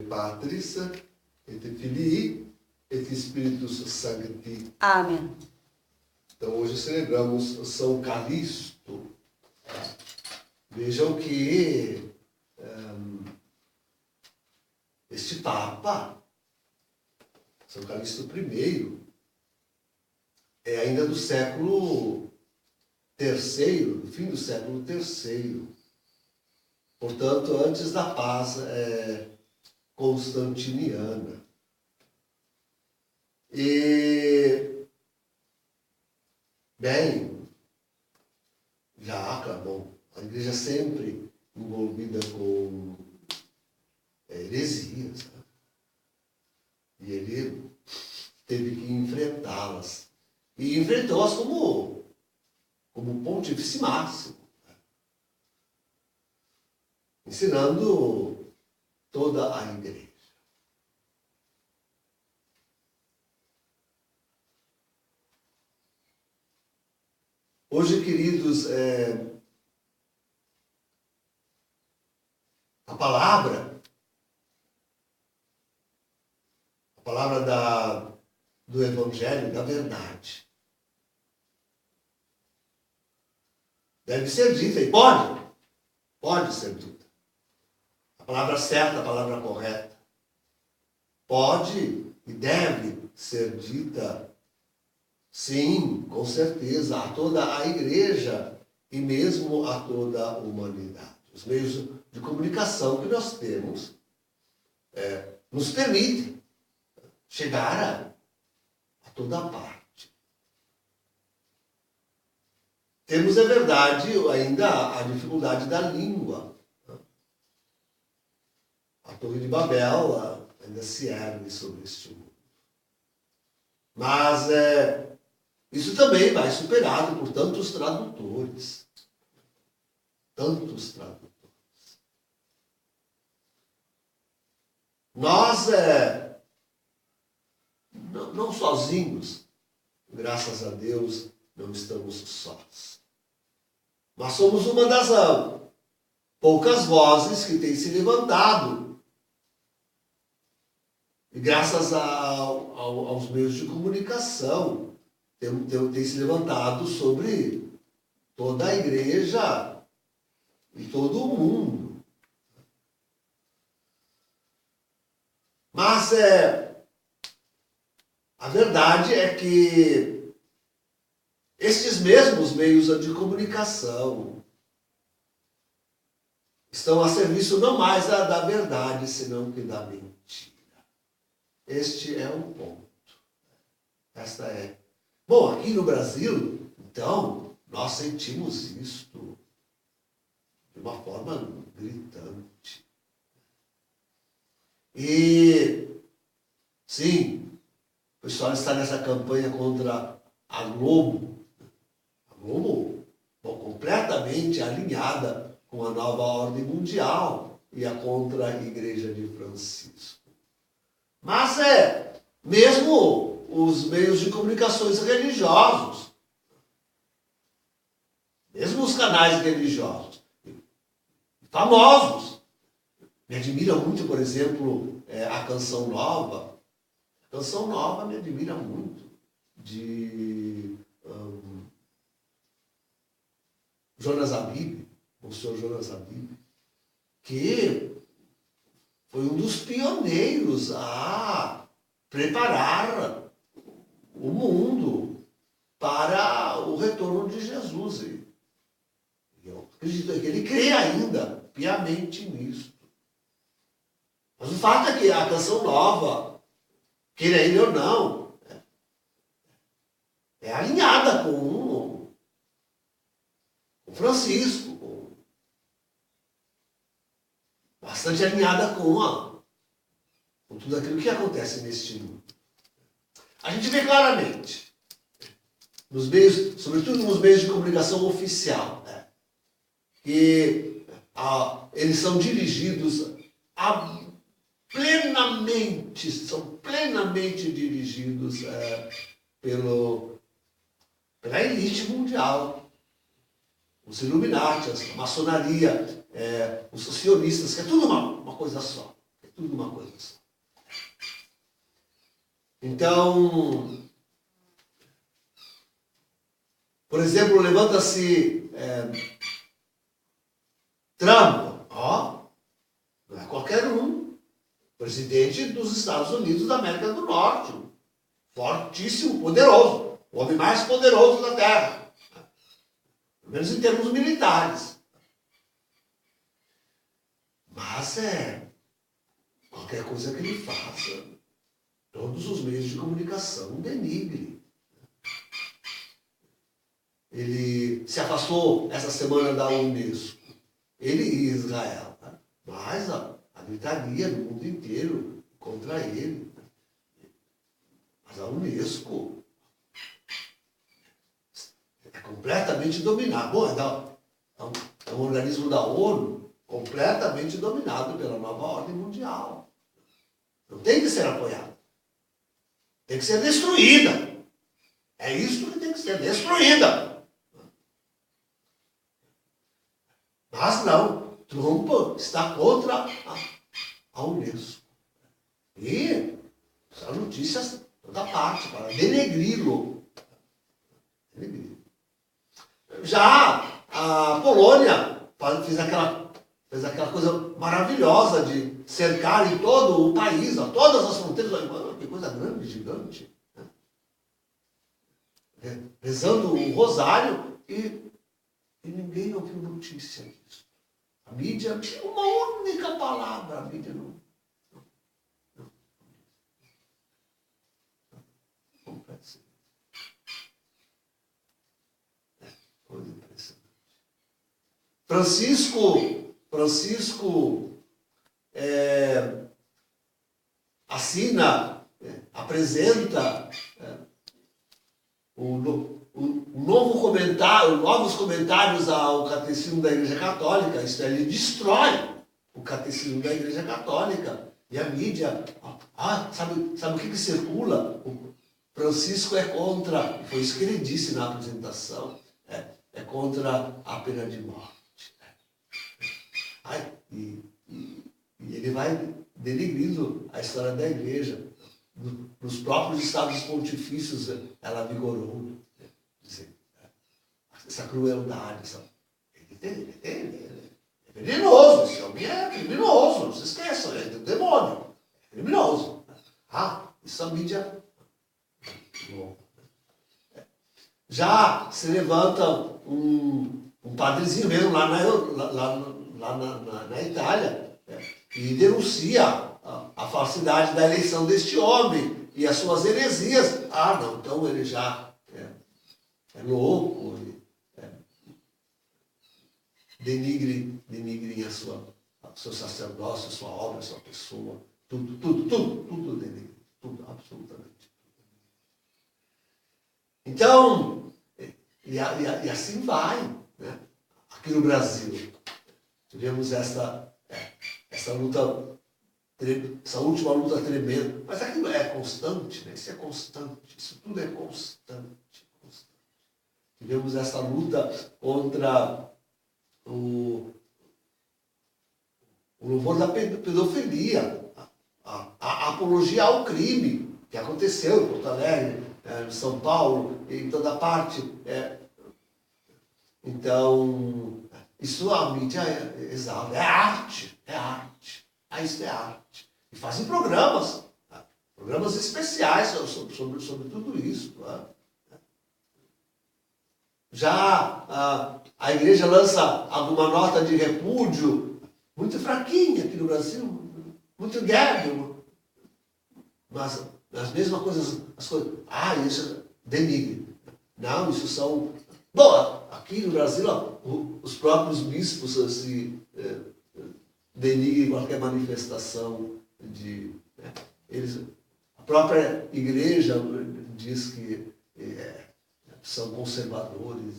Patris, et Filii, et Spiritus Sancti. Amém. Então hoje celebramos São Calixto. Vejam que este Papa, São Calixto I, é ainda do século III, do fim do século III. Portanto, antes da paz constantiniana. E, bem, a igreja sempre envolvida com heresias, né? E ele teve que enfrentá-las. E enfrentou-as como pontífice máximo, né? Ensinando toda a igreja. Hoje, queridos, a palavra do Evangelho da verdade deve ser dita, e pode ser dita. A palavra certa, a palavra correta, pode e deve ser dita, sim, com certeza, a toda a igreja e mesmo a toda a humanidade. Os meios de comunicação que nós temos nos permitem chegar a toda parte. Temos, é verdade, ainda a dificuldade da língua. A Torre de Babel ainda se ergue sobre este mundo. Mas isso também vai superado por tantos tradutores. Tantos tradutores. Nós, não sozinhos, graças a Deus, não estamos sós. Mas somos uma das poucas vozes que tem se levantado. E graças aos meios de comunicação, tem se levantado sobre toda a igreja e todo o mundo. Mas a verdade é que estes mesmos meios de comunicação estão a serviço não mais da verdade, senão que da mentira. Este é um ponto. Esta é. Bom, aqui no Brasil, então, nós sentimos isto de uma forma gritante. E, sim, o pessoal está nessa campanha contra a Globo. A Globo, completamente alinhada com a nova ordem mundial e a contra a Igreja de Francisco. Mas mesmo os meios de comunicações religiosos, mesmo os canais religiosos, famosos, me admira muito, por exemplo, a Canção Nova. A Canção Nova me admira muito, de Jonas Abib, o senhor Jonas Abib, que foi um dos pioneiros a preparar o mundo para o retorno de Jesus. E eu acredito que ele crê ainda piamente nisso. Mas o fato é que a Canção Nova, queira ele ou não, é alinhada com Francisco, bastante alinhada com tudo aquilo que acontece neste mundo. A gente vê claramente, nos meios, sobretudo nos meios de comunicação oficial, que eles são dirigidos são plenamente dirigidos pela elite mundial. Os Illuminati, a maçonaria, os sionistas, que é tudo uma coisa só. tudo uma coisa só. Então, por exemplo, levanta-se Trump, não é qualquer um, presidente dos Estados Unidos da América do Norte, fortíssimo, poderoso, o homem mais poderoso da Terra, pelo menos em termos militares. Mas qualquer coisa que ele faça, todos os meios de comunicação denigre. Ele se afastou essa semana da Unesco, ele e Israel, né? Mas a gritaria no mundo inteiro contra ele. Mas a Unesco é completamente dominada. Bom, é um organismo da ONU completamente dominado pela nova ordem mundial. Não tem que ser apoiada. Tem que ser destruída. É isso que tem que ser destruída. Mas não, Trump está contra a Unesco. E essa notícia toda parte, para denegri-lo. Já a Polônia fez aquela coisa maravilhosa de cercar em todo o país, todas as fronteiras. Que coisa grande, gigante. Né? Rezando o rosário e ninguém ouviu notícia disso. A mídia, uma única palavra, a mídia não. Coisa impressionante. Francisco assina, apresenta novos comentários ao Catecismo da Igreja Católica. Isto é, ele destrói o Catecismo da Igreja Católica. E a mídia, sabe o que circula? O Francisco é contra, foi isso que ele disse na apresentação, é contra a pena de morte. E ele vai denegrindo a história da Igreja. Nos próprios estados pontifícios ela vigorou. Essa crueldade. É venenoso, esse homem é criminoso, não se esqueçam, é do demônio. É criminoso. Isso a mídia. Já se levanta um padrezinho mesmo lá na Itália, e denuncia a falsidade da eleição deste homem e as suas heresias. Não, então ele já é louco, denigre o seu sacerdócio, a sua obra, a sua pessoa, tudo denigre, tudo, absolutamente. Então, e assim vai, né? Aqui no Brasil, tivemos essa luta, essa última luta tremenda, mas aquilo é constante, né? Isso é constante, isso tudo é constante. Tivemos essa luta contra o louvor da pedofilia, a apologia ao crime, que aconteceu em Porto Alegre, em São Paulo, em toda parte. Então, isso a mídia exalta. É arte. Isso é arte. E fazem programas especiais sobre tudo isso. Já a igreja lança alguma nota de repúdio, muito fraquinha aqui no Brasil, muito débil. Mas as mesmas coisas, isso denigre. Não, isso são... Bom, aqui no Brasil, os próprios bispos denigrem qualquer manifestação de... a própria igreja diz que são conservadores.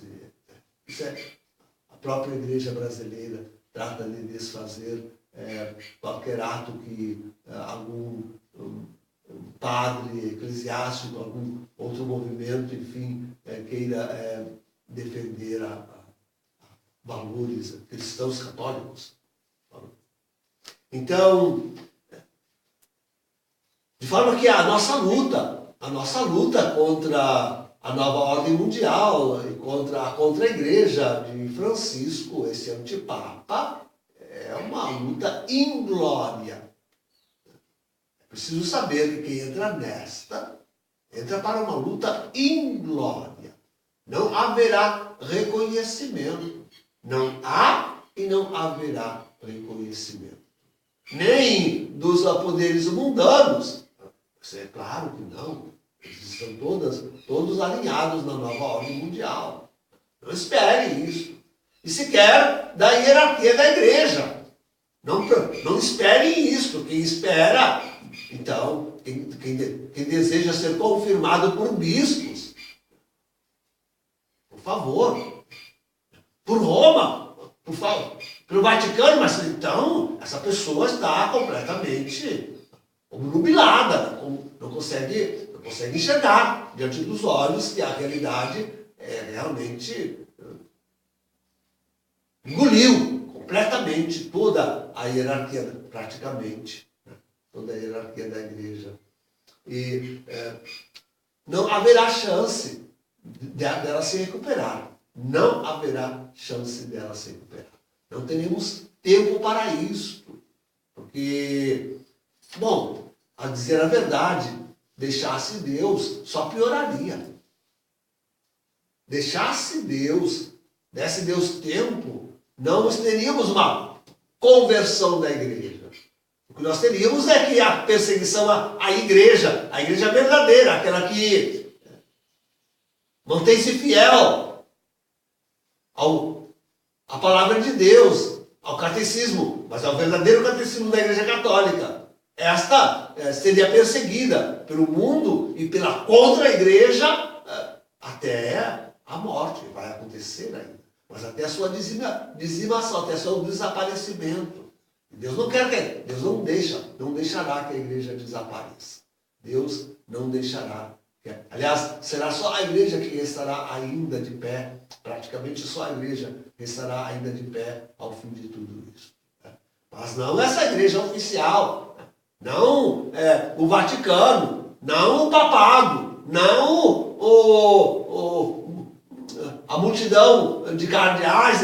A própria igreja brasileira trata de desfazer qualquer ato que algum padre eclesiástico, algum outro movimento, enfim, queira defender valores cristãos católicos. Então, forma que a nossa luta contra a nova ordem mundial e contra a igreja de Francisco, esse antipapa, é uma luta inglória. É preciso saber que quem entra nesta, entra para uma luta inglória. Não haverá reconhecimento. Não há e não haverá reconhecimento. Nem dos poderes mundanos. Isso é claro que não. Eles estão todos alinhados na nova ordem mundial. Não espere isso. E sequer da hierarquia da igreja. Não espere isso. Quem espera, então, quem deseja ser confirmado por bispos, por favor, por Roma, por favor, pelo Vaticano, mas então essa pessoa está completamente obnubilada, não consegue enxergar diante dos olhos que a realidade realmente engoliu completamente toda a hierarquia, praticamente, toda a hierarquia da igreja. E não haverá chance dela se recuperar. Não haverá chance dela se recuperar. Não teremos tempo para isso. Porque, bom, a dizer a verdade, deixasse Deus, só pioraria. Deixasse Deus, desse Deus tempo, não nós teríamos uma conversão da igreja. O que nós teríamos é que a perseguição à igreja, a igreja verdadeira, aquela que mantém-se fiel à palavra de Deus, ao catecismo, mas ao verdadeiro catecismo da igreja católica. Esta seria perseguida pelo mundo e pela contra-igreja até a morte. Vai acontecer ainda. Mas até a sua dizimação, até o seu desaparecimento. Deus não quer Deus não deixará que a igreja desapareça. Deus não deixará. Aliás, será só a igreja que estará ainda de pé, praticamente só a igreja estará ainda de pé ao fim de tudo isso. Mas não essa igreja oficial, não o Vaticano, não o papado, não a multidão de cardeais,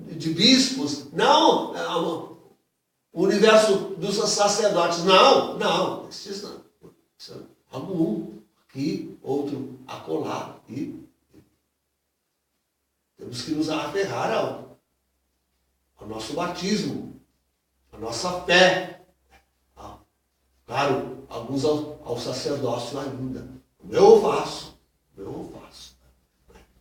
de bispos, não o universo dos sacerdotes, não, esses não. Algum aqui, outro acolá, e temos que nos aferrar ao nosso batismo, à nossa fé. Claro, alguns ao sacerdócio ainda. Eu faço.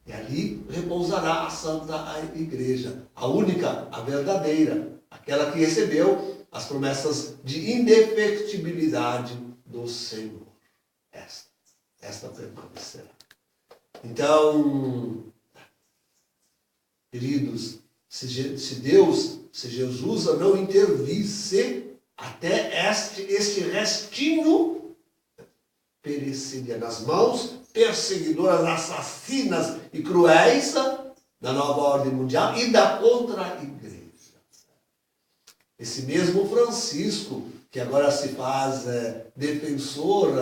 E ali repousará a Santa Igreja, a única, a verdadeira, aquela que recebeu as promessas de indefectibilidade do Senhor. Esta permanecerá. Então, queridos, se Jesus não intervisse, até este restinho pereceria nas mãos perseguidoras, assassinas e cruéis da nova ordem mundial e da contra-igreja. Esse mesmo Francisco, que agora se faz defensor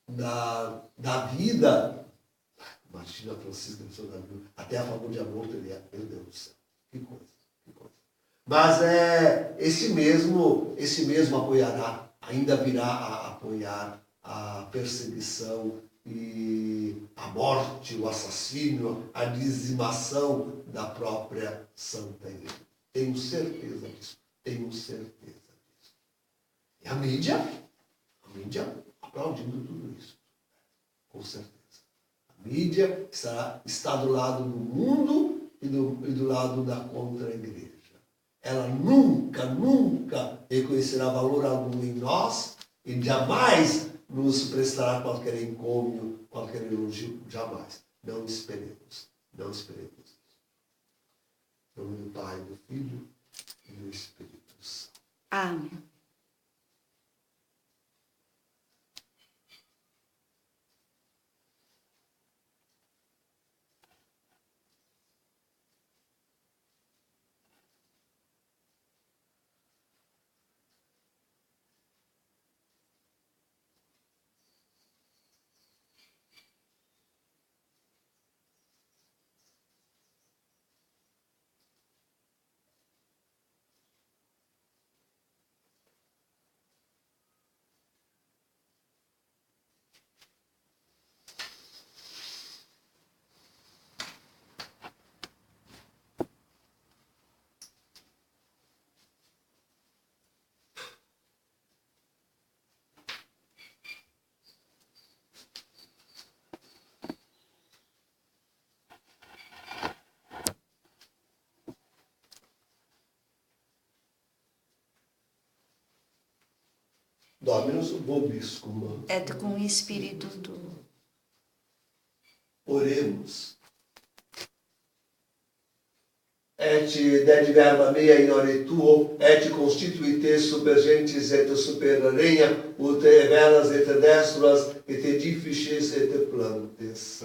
da vida, imagina Francisco defensor da vida, até a favor de aborto ele é, meu Deus do céu, que coisa. Mas esse mesmo apoiará, ainda virá a apoiar a perseguição e a morte, o assassínio, a dizimação da própria Santa Igreja. Tenho certeza disso. E a mídia aplaudindo tudo isso. Com certeza. A mídia está do lado do mundo e do lado da contra-igreja. Ela nunca reconhecerá valor algum em nós e jamais nos prestará qualquer encômio, qualquer elogio, jamais. Não esperemos. Em nome do Pai, do Filho e do Espírito Santo. Amém. Dominus vobiscum. et cum spiritu tuo. Oremos. Et ded verba mea in ore tuo, et constituite super gentes et super regna, ut velas et destruas, et edifices et plantes.